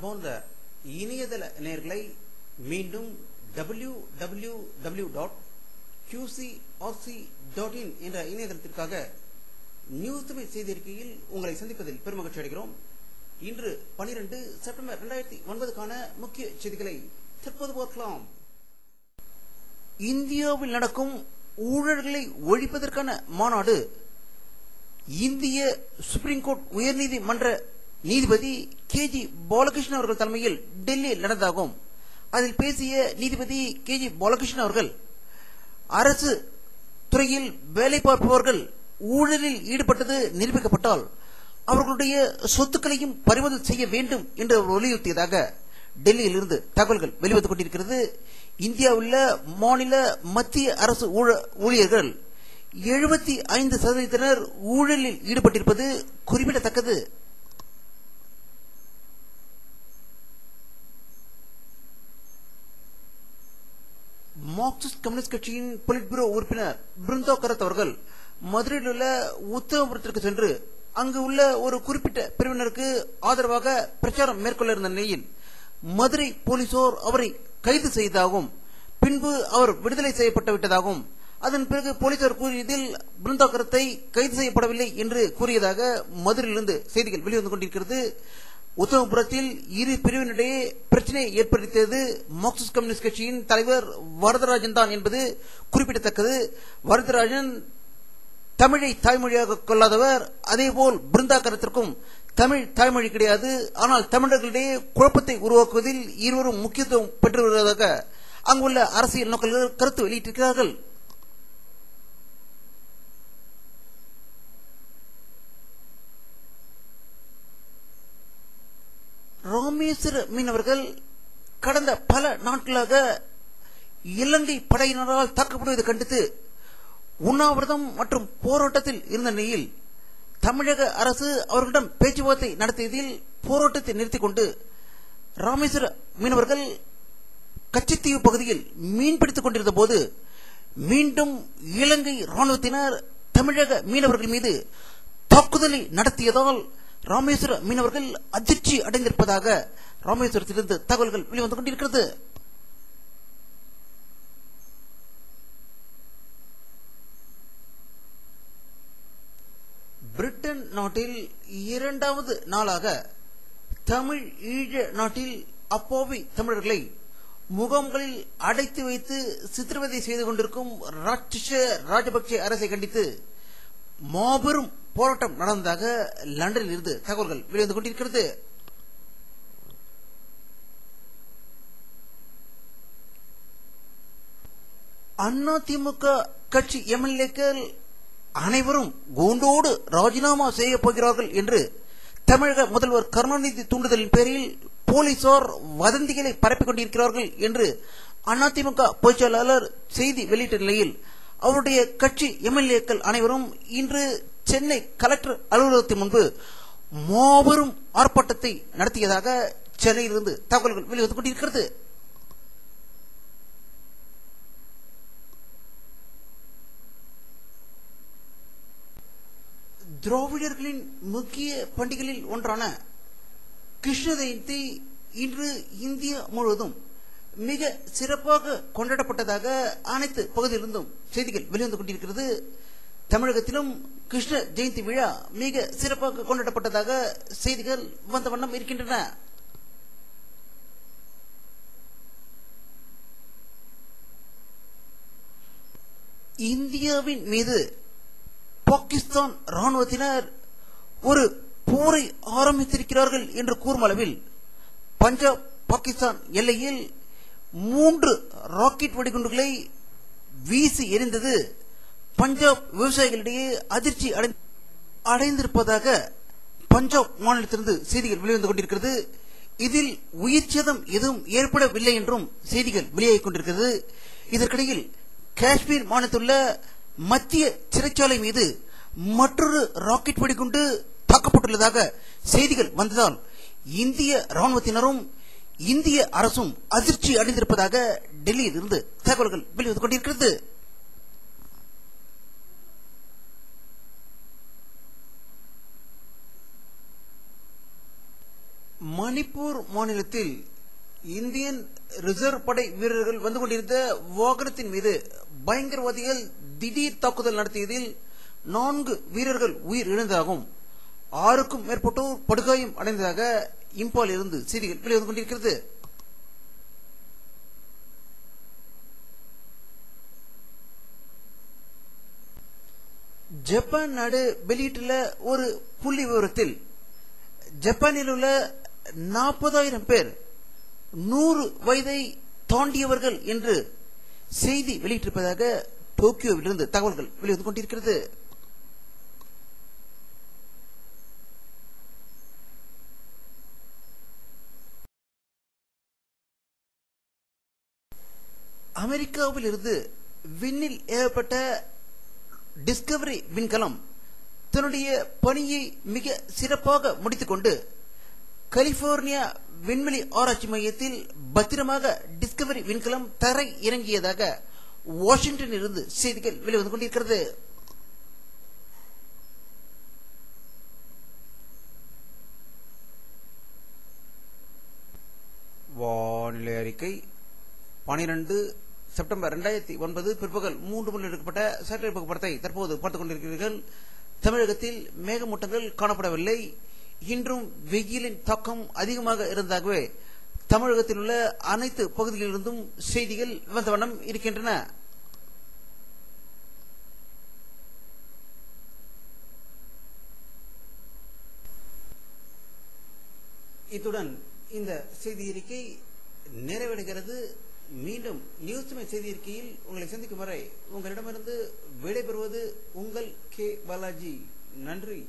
அன்பார்ந்த இணையதள நேயர்களை மீண்டும் www.qcrc.in என்ற இணையதளத்திற்காக நியூஸ் தமிழ் செய்தி அறிக்கையில் உங்களை சந்திப்பதில் பெருமகிழ்ச்சி அடைகிறோம். இன்று 12 செப்டம்பர் 2009க்கான முக்கிய செய்திகளை தற்போது பார்க்கலாம். இந்தியாவில் நடக்கும் ஊழல்களை ஒழிப்பதற்கான மாநாடு இந்திய சுப்ரீம் கோர்ட் உயர்நீதிமன்ற நீதிபதி கேஜி பாலகிருஷ்ணன் அவர்கள் தலைமையில் டெல்லியில் நடந்ததாகும். அதில் பேசிய நீதிபதி கேஜி பாலகிருஷ்ணன் அவர்கள், அரசு துறையில் வேலை பார்ப்பவர்கள் ஊழலில் ஈடுபட்டது நிரூபிக்கப்பட்டால் அவர்களுடைய சொத்துக்களையும் பறிமுதல் செய்ய வேண்டும் என்று வலியுறுத்தியதாக டெல்லியில் இருந்து தகவல்கள் வெளிவந்து கொண்டிருக்கிறது. இந்தியாவில் மாநில மத்திய அரசு ஊழியர்கள் 75% ஊழலில் ஈடுபட்டிருப்பது குறிப்பிடத்தக்கது. மார்க்சிஸ்ட் கம்யூனிஸ்ட் கட்சியின் பொலிட் பியூரோ உறுப்பினர் பிருந்தா கரத் அவர்கள் மதுரையில் உள்ள உத்தமபுரத்திற்கு சென்று அங்கு உள்ள ஒரு குறிப்பிட்ட பிரிவினருக்கு ஆதரவாக பிரச்சாரம் மேற்கொள்ள இருந்த நிலையில் மதுரை போலீசார் அவரை கைது செய்ததாகவும் பின்பு அவர் விடுதலை செய்யப்பட்டு விட்டதாகவும் அதன் பிறகு போலீசார் கூறியதில் பிருந்தா கரத்தை கைது செய்யப்படவில்லை என்று கூறியதாக மதுரையிலிருந்து செய்திகள் வெளிவந்து கொண்டிருக்கிறது. உத்தமபுரத்தில் இரு பிரிவினிடையே பிரச்சனை ஏற்படுத்தியது மார்க்சிஸ்ட் கம்யூனிஸ்ட் கட்சியின் தலைவர் வரதராஜன் தான் என்பது குறிப்பிடத்தக்கது. வரதராஜன் தமிழை தாய்மொழியாக கொள்ளாதவர். அதேபோல் பிருந்தா கரத்திற்கும் தமிழ் தாய்மொழி கிடையாது. ஆனால் தமிழர்களிடையே குழப்பத்தை உருவாக்குவதில் இருவரும் முக்கியத்துவம் பெற்று வருவதாக அங்குள்ள அரசியல் நோக்கர்கள் கருத்து வெளியிட்டிருக்கிறார்கள். ராமேஸ்வர மீனவர்கள் கடந்த பல நாட்களாக இலங்கை படையினரால் தாக்கப்படுவதை கண்டித்து உண்ணாவிரதம் மற்றும் போராட்டத்தில் இருந்த நிலையில் தமிழக அரசு அவர்களிடம் பேச்சுவார்த்தை நடத்தியதில் போராட்டத்தை நிறுத்திக் கொண்டு ராமேஸ்வர மீனவர்கள் கச்சத்தீவு பகுதியில் மீன்பிடித்துக் கொண்டிருந்த போது மீண்டும் இலங்கை ராணுவத்தினர் தமிழக மீனவர்கள் மீது தாக்குதலை நடத்தியதால் ராமேஸ்வர மீனவர்கள் அதிர்ச்சி அடைந்திருப்பதாக ராமேஸ்வரத்திலிருந்து தகவல்கள் வெளிவந்து கொண்டிருக்கிறது. பிரிட்டன் நாட்டில் இரண்டாவது நாளாக தமிழ் ஈழ நாட்டில் அப்பாவி தமிழர்களை முகாம்களில் அடைத்து வைத்து சித்திரவதை செய்து கொண்டிருக்கும் ராஜபக்சே அரசை கண்டித்து மாபெரும் போராட்டம் நடந்ததாக லண்டனில் இருந்து தகவல்கள் வெளிவந்து கொண்டிருக்கிறது. அதிமுக கட்சி எம்எல்ஏக்கள் அனைவரும் கூண்டோடு ராஜினாமா செய்ய போகிறார்கள் என்று தமிழக முதல்வர் கருணாநிதி தூண்டுதலின் பேரில் போலீசார் வதந்திகளை பரப்பிக் கொண்டிருக்கிறார்கள் என்று அதிமுக பொதுச்செயலாளர் செய்தி வெளியிட்ட நிலையில் அவருடைய கட்சி எம்எல்ஏக்கள் அனைவரும் இன்று சென்னை கலெக்டர் அலுவலகத்தின் முன்பு மாபெரும் ஆர்ப்பாட்டத்தை நடத்தியதாக சென்னையிலிருந்து தகவல்கள் வெளிவந்து கொண்டிருக்கிறது. திராவிடர்களின் முக்கிய பண்டிகைகளில் ஒன்றான கிருஷ்ண ஜெயந்தி இன்று இந்தியா முழுவதும் மிக சிறப்பாக கொண்டாடப்பட்டதாக அனைத்து பகுதியிலிருந்தும் செய்திகள் வெளிவந்து கொண்டிருக்கிறது. தமிழகத்திலும் கிருஷ்ண ஜெயந்தி விழா மிக சிறப்பாக கொண்டாடப்பட்டதாக செய்திகள் வந்த வண்ணம் இருக்கின்றன. இந்தியாவின் மீது பாகிஸ்தான் ராணுவத்தினர் ஒரு போரை ஆரம்பித்திருக்கிறார்கள் என்று கூறும் அளவில் பஞ்சாப் பாகிஸ்தான் எல்லையில் 3 ராக்கெட் வெடிகுண்டுகளை வீசி எறிந்தது பஞ்சாப் விவசாயிகளிடையே அதிர்ச்சி அடைந்திருப்பதாக பஞ்சாப் மாநிலத்திலிருந்து செய்திகள் வெளிவந்து கொண்டிருக்கிறது. இதில் உயிர் சேதம் எதுவும் ஏற்படவில்லை என்றும் செய்திகள் வெளியாகிக் கொண்டிருக்கிறது. இதற்கிடையில் காஷ்மீர் மாநிலத்திலுள்ள மத்திய சிறைச்சாலை மீது மற்றொரு ராக்கெட் வெடிகுண்டு தாக்கப்பட்டுள்ளதாக செய்திகள் வந்ததால் இந்திய ராணுவத்தினரும் இந்திய அரசும் அதிர்ச்சி அடைந்திருப்பதாக டெல்லியில் இருந்து தகவல்கள் வெளிவந்து கொண்டிருக்கிறது. மணிப்பூர் மாநிலத்தில் இந்தியன் ரிசர்வ் படை வீரர்கள் வந்து கொண்டிருந்த வாகனத்தின் மீது பயங்கரவாதிகள் திடீர் தாக்குதல் நடத்தியதில் 4 வீரர்கள் உயிர் இழந்ததாகவும் 6க்கும் மேற்பட்டோர் படுகாயம் அடைந்ததாக இம்பால் இருந்து செய்திகள் வெளிவந்து கொண்டிருக்கிறது. ஜப்பான் நாடு வெளியிட்டுள்ள ஒரு புள்ளி விவரத்தில் ஜப்பானில் உள்ள 40,000 பேர் 100 வயதை தாண்டியவர்கள் என்று செய்தி வெளியிட்டிருப்பதாக டோக்கியோவிலிருந்து தகவல்கள் வெளிவந்து கொண்டிருக்கிறது. அமெரிக்காவில் இருந்து விண்ணில் ஏவப்பட்ட டிஸ்கவரி விண்கலம் தன்னுடைய பணியை மிக சிறப்பாக முடித்துக்கொண்டு கலிபோர்னியா விண்வெளி ஆராய்ச்சி மையத்தில் பத்திரமாக டிஸ்கவரி விண்கலம் தரை இறங்கியதாக வாஷிங்டனில் இருந்து செய்திகள் வெளிவந்து கொண்டிருக்கிறது. வானிலை அறிக்கை 12 செப்டம்பர் 2009 பிற்பகல் 3 மணிக்கு எடுக்கப்பட்ட சேட்டலைட் புகைப்படத்தை தற்போது பார்த்துக் கொண்டிருக்கிறீர்கள். தமிழகத்தில் மேகமூட்டங்கள் காணப்படவில்லை. இன்றும் வெயிலின் தாக்கம் அதிகமாக இருந்ததாகவே தமிழகத்தில் உள்ள அனைத்து பகுதிகளிலிருந்தும் செய்திகள் வந்த வண்ணம் இருக்கின்றன. இத்துடன் இந்த செய்தி அறிக்கை நிறைவடைகிறது. மீண்டும் நியூஸ் செய்தி அறிக்கையில் உங்களை சந்திக்கும் வரை உங்களிடமிருந்து விடைபெறுவது உங்கள் கே பாலாஜி. நன்றி.